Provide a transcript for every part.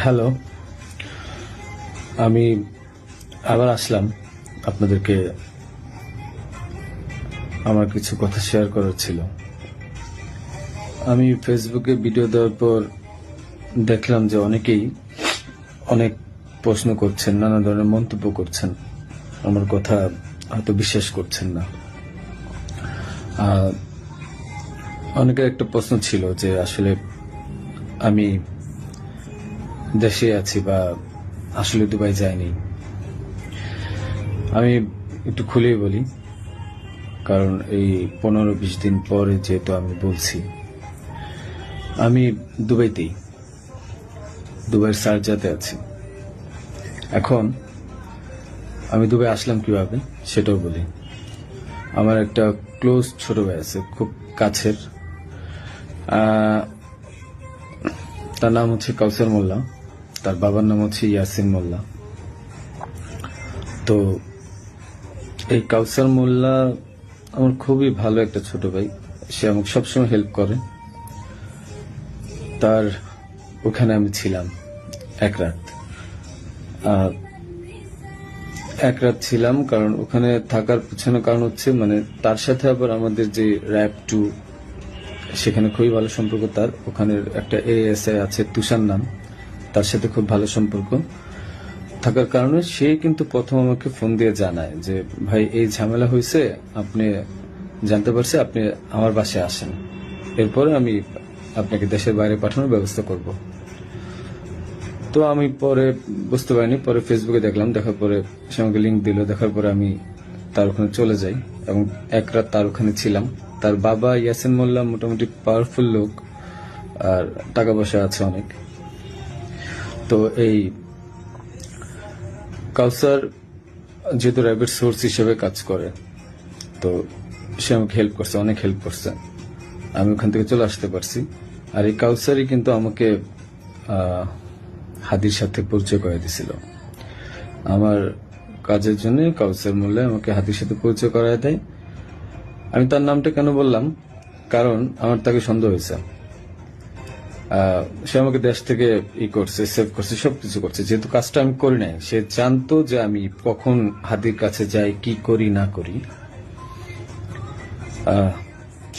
Hello, আমি আবার আসলাম আপনাদেরকে আমার কিছু কথা শেয়ার করার ছিল। আমি ফেসবুকে ভিডিও দেওয়ার পর দেখলাম যে অনেকেই অনেক প্রশ্ন করছেন, নানা ধরনের মন্তব্য করছেন, আমার কথা হয়তো বিশ্বাস করছেন না। অনেকের একটা প্রশ্ন ছিল যে আসলে আমি দেশে আছি বা আসলে দুবাই যাইনি। আমি একটু খুলেই বলি, কারণ এই 15-20 দিন পরে যেহেতু আমি বলছি, আমি দুবাইয়ের শারজাতে আছি। এখন আমি দুবাই আসলাম কিভাবে সেটাও বলি। আমার একটা ক্লোজ ছোট ভাই আছে, খুব কাছের। তার নাম হচ্ছে কাউসার মোল্লা, তার বাবার নাম হচ্ছে ইয়াসিন মোল্লা। তো এই কাউসার মোল্লা আমার খুবই ভালো একটা ছোট ভাই, সে আমাকে সবসময় হেল্প করে। তার ওখানে আমি ছিলাম এক রাত ছিলাম, কারণ ওখানে থাকার পিছনে কারণ হচ্ছে মানে তার সাথে আবার আমাদের যে র্যাব 2 সেখানে খুবই ভালো সম্পর্ক। তার ওখানের একটা এএসআই আছে তুষার নাম, তার সাথে খুব ভালো সম্পর্ক থাকার কারণে সে কিন্তু প্রথম আমাকে ফোন দিয়ে জানায় যে ভাই এই ঝামেলা হয়েছে, আপনি জানতে পারছি, আপনি আমার বাসায় আসেন, এরপরে আমি আপনাকে দেশের বাইরে পাঠানোর ব্যবস্থা করব। তো আমি পরে বুঝতে পারিনি, পরে ফেসবুকে দেখলাম, দেখার পরে সে আমাকে লিঙ্ক দিল, দেখার পরে আমি তার ওখানে চলে যাই এবং এক রাত তার ওখানে ছিলাম। তার বাবা ইয়াসিন মোল্লা মোটামুটি পাওয়ারফুল লোক আর টাকা পয়সা আছে অনেক। তো এই কাউসার যেহেতু র্যাবের সোর্স হিসেবে কাজ করে, তো সে আমাকে হেল্প করছে, অনেক হেল্প করছে, আমি ওখান থেকে চলে আসতে পারছি। আর এই কাউসারই কিন্তু আমাকে হাদির সাথে পরিচয় করে দিছিল। আমার কাজের জন্য কাউসার মোল্লা আমাকে হাদির সাথে পরিচয় করায় দেয়। আমি তার নামটা কেন বললাম, কারণ আমার তাকে সন্দেহ হয়েছে। সে আমাকে দেশ থেকে করছে, সেভ করছে, সবকিছু করছে। যেহেতু কাজটা আমি করি নাই, সে জানতো যে আমি কখন হাদির কাছে যাই, কি করি না করি,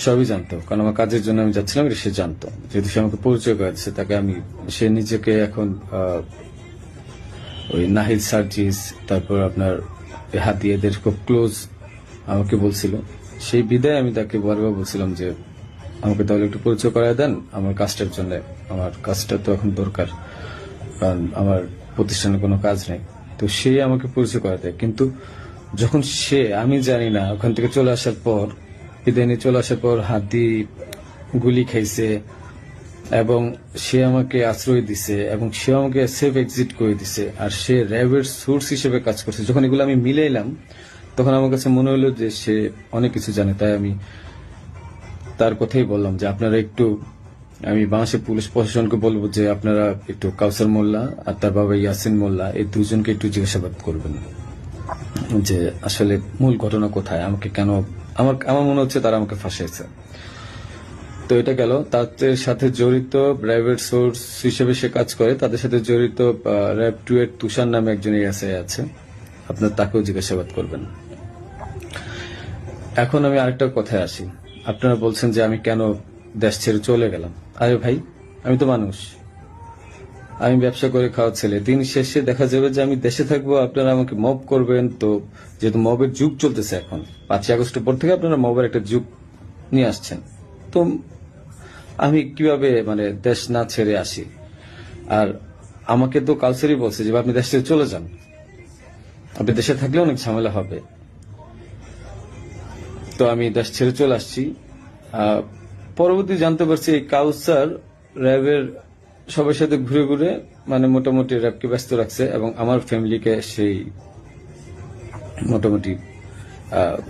সবই জানতো। কারণ আমার কাজের জন্য আমি যাচ্ছিলাম, সে জানতো। যেহেতু সে আমাকে পরিচয় করেছে, তাকে আমি, সে নিজেকে এখন ওই নাহিদ সার্জিস, তারপর আপনার হাদি, এদের খুব ক্লোজ আমাকে বলছিল। সেই বিদায় আমি তাকে বারবার বলছিলাম যে আমাকে তাহলে একটু পরিচয় করায় দেন আমার কাজটার জন্য, আমার কাজটা তো এখন দরকার, কারণ আমার প্রতিষ্ঠানে কোনো কাজ নেই। তো সে আমাকে পরিচয় করায় দেয়, কিন্তু যখন সে, আমি জানি না, ওখান থেকে চলে আসার পর, বিদায় নিয়ে চলে আসার পর হাদি গুলি খাইছে এবং সে আমাকে আশ্রয় দিছে এবং সে আমাকে সেফ এক্সিট করে দিছে। আর সে র্যাবের সোর্স হিসেবে কাজ করছে। যখন এগুলো আমি মিলাইলাম, তখন আমার কাছে মনে হলো যে সে অনেক কিছু জানে। তাই আমি তার কথাই বললাম যে আপনারা একটু, আমি বাংলাদেশের পুলিশ প্রশাসনকে বলবো যে আপনারা একটু কাউসার মোল্লা আর তার বাবা ইয়াসিন মোল্লা, এই দুজনকে একটু জিজ্ঞাসাবাদ করবেন যে আসলে মূল ঘটনা কোথায়, আমাকে কেন, আমার মনে হচ্ছে তারা আমাকে ফাঁসাইছে। তো এটা গেল। তাদের সাথে জড়িত প্রাইভেট সোর্স হিসেবে সে কাজ করে, তাদের সাথে জড়িত র্যাব 2 এর তুষার নামে একজন এসআই আছে, আপনার তাকেও জিজ্ঞাসাবাদ করবেন। এখন আমি আরেকটা কথায় আসি। আপনারা বলছেন যে আমি কেন দেশ ছেড়ে চলে গেলাম। আরে ভাই, আমি তো মানুষ, আমি ব্যবসা করে খাওয়া ছেলে। দিন শেষে দেখা যাবে যে আমি দেশে থাকবো, আপনারা আমাকে মব করবেন। তো যেহেতু মবের যুগ চলতেছে এখন, 5ই আগস্টের পর থেকে আপনারা মবের একটা যুগ নিয়ে আসছেন, তো আমি কিভাবে মানে দেশ না ছেড়ে আসি? আর আমাকে তো কালচারই বলছে যে আপনি দেশ ছেড়ে চলে যান, আপনি দেশে থাকলে অনেক ঝামেলা হবে। তো আমি দেশ ছেড়ে চলে আসছি। পরবর্তী জানতে পারছি এই কাউসার র্যাবের সবার সাথে ঘুরে ঘুরে মানে মোটামুটি র্যাবকে ব্যস্ত রাখছে এবং আমার ফ্যামিলিকে সেই মোটামুটি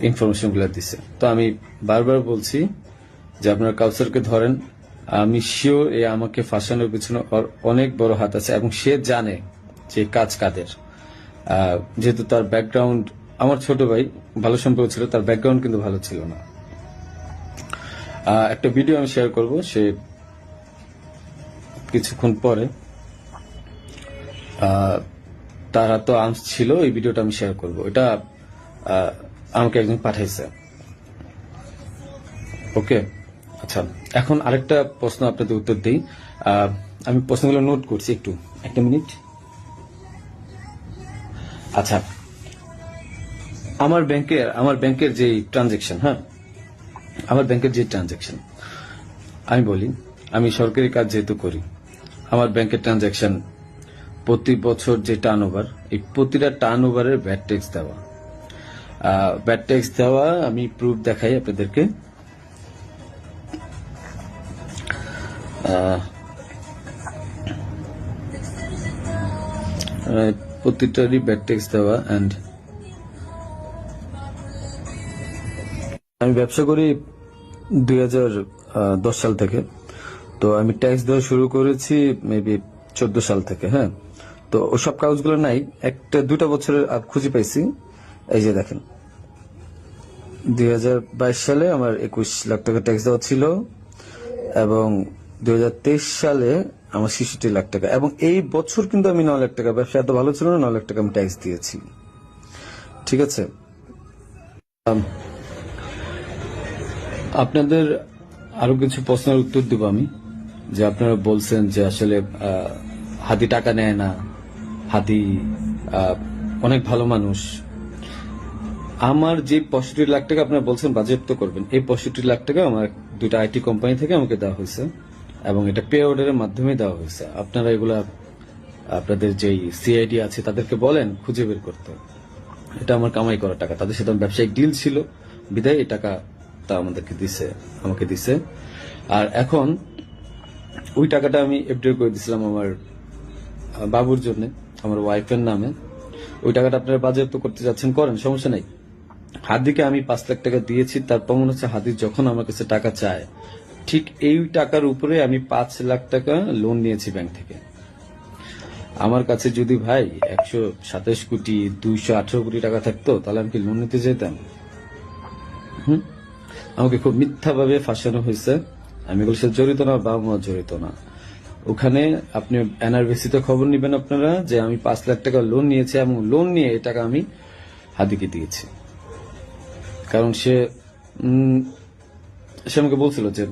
ইনফরমেশন গুলো দিচ্ছে। তো আমি বারবার বলছি যে আপনারা কাউসারকে ধরেন। আমি শিওর এ আমাকে ফাঁসানোর পিছনে অনেক বড় হাত আছে এবং সে জানে যে কাজ কাদের। যেহেতু তার ব্যাকগ্রাউন্ড, আমার ছোট ভাই ভালো সম্পর্ক ছিল, তার ব্যাকগ্রাউন্ড কিন্তু ভালো ছিল না। একটা ভিডিও আমি শেয়ার করব, সে কিছুক্ষণ পরে আহ, তারা তো আর্মস ছিল, এই ভিডিওটা আমি শেয়ার করব। এটা আমাকে একজন পাঠাইছে। ওকে, আচ্ছা, এখন আরেকটা প্রশ্ন আপনাদের উত্তর দিই। আমি প্রশ্নগুলো নোট করছি, একটু একটা মিনিট। আচ্ছা, আমার ব্যাংকের যে ট্রানজেকশন, হ্যাঁ, আমার ব্যাংকের যে ট্রানজেকশন, আমি বলি, আমি সরকারি কাজ যেহেতু করি, আমার ব্যাংকের ট্রানজেকশন প্রতি বছর যে টার্ন ওভার, এই প্রতিটা টার্ন ওভারের ভ্যাট ট্যাক্স দেওয়া, আমি প্রুফ দেখাই আপনাদেরকে। প্রতিটারই ভ্যাট ট্যাক্স দেওয়া। অ্যান্ড আমি ব্যবসা করি 2010 সাল থেকে। তো আমি ট্যাক্স দেওয়া শুরু করেছি মেবি 14 সাল থেকে। হ্যাঁ, তো ওসব কাগজগুলো নাই, একটা দুটা বছরের খুঁজে পাইছি। এই যে দেখেন, 2022 সালে আমার 21 লাখ টাকা ট্যাক্স দেওয়া ছিল, এবং 2023 সালে আমার 66 লাখ টাকা, এবং এই বছর কিন্তু আমি 9 লাখ টাকা, ব্যবসা এত ভালো ছিল না, 9 লাখ টাকা আমি ট্যাক্স দিয়েছি। ঠিক আছে, আপনাদের আরো কিছু প্রশ্নের উত্তর দেব আমি। যে আপনারা বলছেন যে আসলে হাদি টাকা নেয় না, হাদি অনেক ভালো মানুষ। আমার যে 65 লাখ টাকা আপনারা বলছেন বাজেয়াপ্ত করবেন, এই 65 লাখ টাকা আমার দুইটা আইটি কোম্পানি থেকে আমাকে দেওয়া হয়েছে, এবং এটা পে অর্ডারের মাধ্যমে দেওয়া হয়েছে। আপনারা এগুলা আপনাদের যেই সিআইডি আছে তাদেরকে বলেন খুঁজে বের করতে। এটা আমার কামাই করা টাকা, তাদের সাথে আমার ব্যবসায়িক ডিল ছিল, বিদায় এই টাকা তা আমাকে দিছে। আর এখন ওই টাকাটা আমি এফডিআর করে দিছিলাম আমার বাবুর জন্য, আমার ওয়াইফের নামে। ওই টাকাটা আপনারা বাজেয়াপ্ত করতে যাচ্ছেন, করেন, সমস্যা নাই। হাদিকে আমি 5 লাখ টাকা দিয়েছি, তার প্রমাণ হচ্ছে হাদি যখন আমার কাছে টাকা চায়, ঠিক এই টাকার উপরে আমি 5 লাখ টাকা লোন নিয়েছি ব্যাংক থেকে। আমার কাছে যদি ভাই 127 কোটি 218 কোটি টাকা থাকতো, তাহলে আমি কি লোন নিতে যেতাম? আমাকে খুব মিথ্যাভাবে ফাঁসানো হয়েছে। আমি এগুলোর সাথে জড়িত না, বাবা মা জড়িত না। ওখানে আপনি এনআরবিসিতে খবর নিবেন আপনারা, যে আমি 5 লাখ টাকা লোন নিয়েছি, এবং লোন নিয়ে এই টাকা আমি হাদিকে দিয়েছি। কারণ সে আমাকে বলছিল যে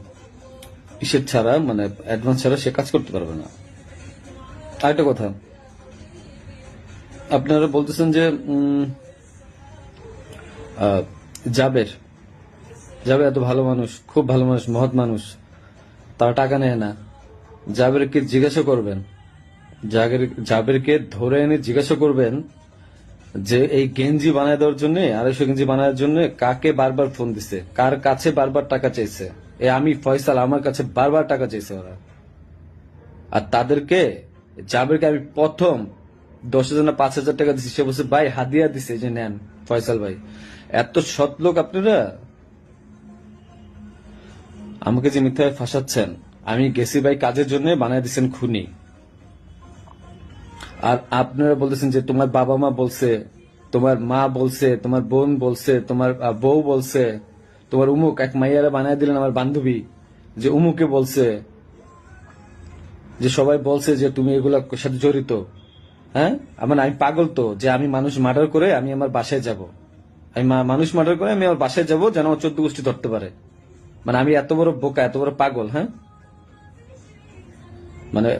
ইসের ছাড়া, মানে অ্যাডভান্স ছাড়া সে কাজ করতে পারবে না। আরেকটা কথা, আপনারা বলতেছেন যে জাবের এত ভালো মানুষ, খুব ভালো মানুষ, মহৎ মানুষ, তারা টাকা নেয় না। জাবেরকে জিজ্ঞাসা করবেন, জাবেরকে ধরে এনে জিজ্ঞাসা করবেন যে এই গেঞ্জি বানায় দেওয়ার জন্য, 250 গেঞ্জি বানানোর জন্য কাকে বারবার ফোন দিছে, কার কাছে বারবার টাকা চাইছে। আমি ফয়সাল, আমার কাছে বারবার টাকা চাইছে ওরা। আর তাদেরকে, জাবেরকে আমি প্রথম 10,000 না 5,000 টাকা দিচ্ছি, সে বলছে ভাই হাদিয়া দিছে, যে নেন ফয়সাল ভাই। এত সৎ লোক আপনারা। আমাকে যে মিথ্যায় ফাঁসাচ্ছেন, আমি গেছি ভাই কাজের জন্য, বানায় দিচ্ছেন খুনি। আর আপনারা বলতেছেন যে তোমার বাবা মা বলছে, তোমার মা বলছে, তোমার বোন বলছে, তোমার বউ বলছে, তোমার উমুক এক মাইয়ারা বানায় দিলেন আমার বান্ধবী, যে উমুকে বলছে, যে সবাই বলছে যে তুমি এগুলোর সাথে জড়িত। হ্যাঁ, আমি পাগল তো, যে আমি মানুষ মার্ডার করে আমি আমার বাসায় যাব, আমি মানুষ মার্ডার করে আমি আমার বাসায় যাব, যেন আমার 14 গোষ্ঠী ধরতে পারে। মানে আমি এত বড় বোকা, এত বড় পাগল? হ্যাঁ, মানে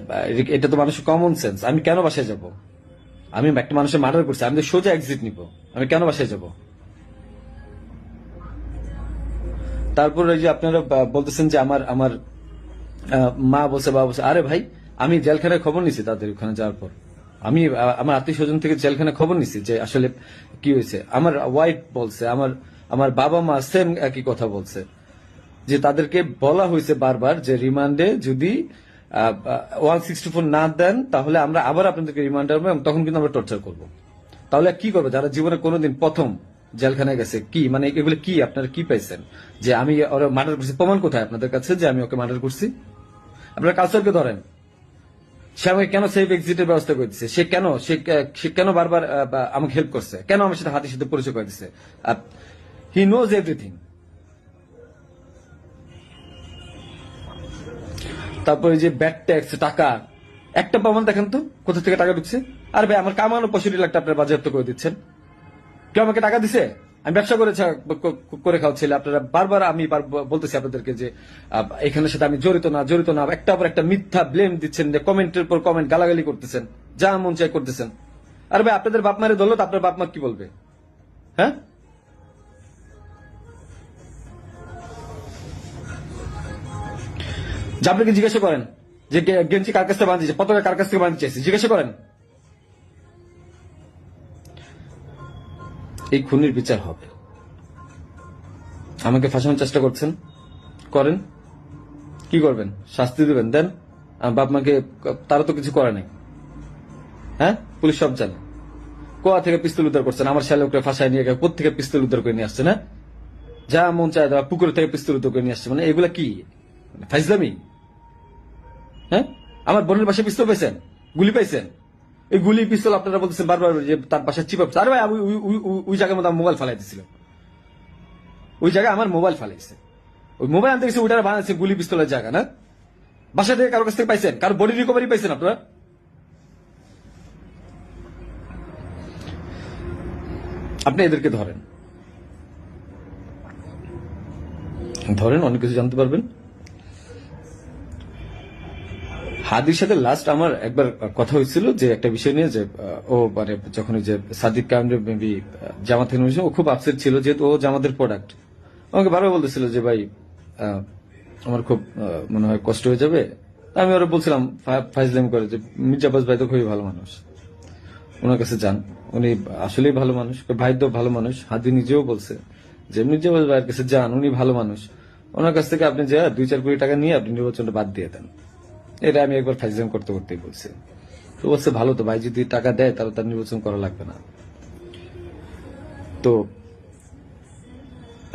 এটা তো মানুষের কমন সেন্স। আমি কেন বাসায় যাব? আমি একটা মানুষের মার্ডার করছি, আমি তো সোজা এক্সিট নিব, আমি কেন বাসায় যাব? তারপর এই যে আপনারা বলতেছেন যে আমার আমার মা বলছে, বাবা বলছে। আরে ভাই, আমি জেলখানায় খবর নিছি তাদের ওখানে যাওয়ার পর। আমি আমার আত্মীয় স্বজন থেকে জেলখানায় খবর নিছি যে আসলে কি হয়েছে। আমার ওয়াইফ বলছে, আমার বাবা মা সেম একই কথা বলছে, যে তাদেরকে বলা হয়েছে বারবার যে রিমান্ডে যদি 164 না দেন, তাহলে আমরা আবার আপনাদেরকে রিমান্ডে আনবো, এবং তখন কিন্তু আমরা টর্চার করব। তাহলে কি করবে যারা জীবনে কোনোদিন প্রথম জেলখানায় গেছে? কি মানে এগুলো কি আপনারা কি পাইছেন? যে আমি ওরা মার্ডার করছি, প্রমাণ কোথায় আপনাদের কাছে যে আমি ওকে মার্ডার করছি? আপনারা কালচারকে ধরেন। সে আমাকে কেন সেফ এক্সিটের ব্যবস্থা করে দিচ্ছে? সে কেন বারবার আমাকে হেল্প করছে? কেন আমার সাথে হাতের সাথে পরিচয় করে দিচ্ছে? He knows everything. তারপরে যে ব্যাড ট্যাক্স টাকা, একটা প্রমাণ দেখেন তো কোথা থেকে টাকা ঢুকছে। আর ভাই আমার কামানো 65 লাখ টাকা আপনার বাজেয়াপ্ত করে দিচ্ছেন। কেউ আমাকে টাকা দিছে? আমি ব্যবসা করে খাওয়াচ্ছিল। আপনারা বারবার আমি বলতেছি আপনাদেরকে যে এখানের সাথে আমি জড়িত না, একটা পর একটা মিথ্যা ব্লেম দিচ্ছেন, যে কমেন্টের পর কমেন্ট গালাগালি করতেছেন, যা মন চাই করতেছেন। আর ভাই আপনাদের বাপ মারে ধরলো তো আপনার বাপ মা কি বলবে? হ্যাঁ, যে আপনাকে জিজ্ঞাসা করেন যে গেঞ্জি কার কাছ থেকে বাঁধিয়েছে, পতাকা কার কাছ থেকে বাঁধতে চাইছে, জিজ্ঞাসা করেন। এই খুনির বিচার হবে। আমাকে ফাঁসানোর চেষ্টা করছেন, করেন, কি করবেন? শাস্তি দিবেন, দেন। আমার বাপ মাকে তারা তো কিছু করে নাই। হ্যাঁ, পুলিশ সব জানে। কোয়া থেকে পিস্তল উদ্ধার করছেন, আমার শ্যালককে ফাঁসায় নিয়ে কোথা থেকে পিস্তল উদ্ধার করে নিয়ে আসছে না? যা মন চায় পুকুর থেকে পিস্তল উদ্ধার করে নিয়ে আসছে, মানে এগুলা কি ফাইজলামি? হ্যাঁ, আমার বোনের বাসায় পিস্তল পাইছেন, গুলি পাইছেন। এই গুলি পিস্তল আপনারা বলতেছেন বারবার যে তার বাসায় চিপ। আরে ভাই ওই জায়গার মধ্যে মোবাইল ফালাই দিছিল, ওই জায়গায় আমার মোবাইল ফালাইছে। ওই মোবাইল আনতে গেছে, ওইটা বানাচ্ছে গুলি পিস্তলের জায়গা না? বাসা থেকে কারোর কাছ থেকে পাইছেন? কারো বডি রিকভারি পাইছেন আপনারা? আপনি এদেরকে ধরেন, অনেক কিছু জানতে পারবেন। হাদির সাথে লাস্ট আমার একবার কথা হয়েছিল যে একটা বিষয় নিয়ে, যে ও মানে যখন ওই যে সাদিক কামরে মেবি জামাত থেকে নিয়েছে, ও খুব আপসেট ছিল যেহেতু ও জামাতের প্রোডাক্ট। আমাকে বারবার বলতেছিল যে ভাই আমার খুব মনে হয় কষ্ট হয়ে যাবে। আমি ওরা বলছিলাম ফাইজলাম করে যে মির্জা আব্বাস ভাই তো খুবই ভালো মানুষ, ওনার কাছে যান, উনি আসলেই ভালো মানুষ। ভাই তো ভালো মানুষ, হাদি নিজেও বলছে যে মির্জা আব্বাস ভাইয়ের কাছে যান, উনি ভালো মানুষ, ওনার কাছ থেকে আপনি যা 2-4 কোটি টাকা নিয়ে আপনি নির্বাচনটা বাদ দিয়ে দেন। এটা আমি একবার ফাইজলাম করতেই বলছি। তো বলছে ভালো তো ভাই, যদি টাকা দেয় তাহলে তার নির্বাচন করা লাগবে না। তো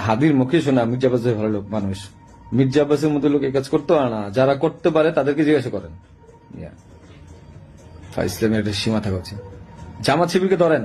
হাদির মুখে শোনা মির্জা আব্বাস ভাই ভালো লোক মানুষ, মির্জা আব্বাসের মতো লোক এই কাজ করতে পারে না। যারা করতে পারে তাদেরকে জিজ্ঞাসা করেন। ইসলামের একটা সীমা থাকা উচিত। জামাত শিবিরকে ধরেন,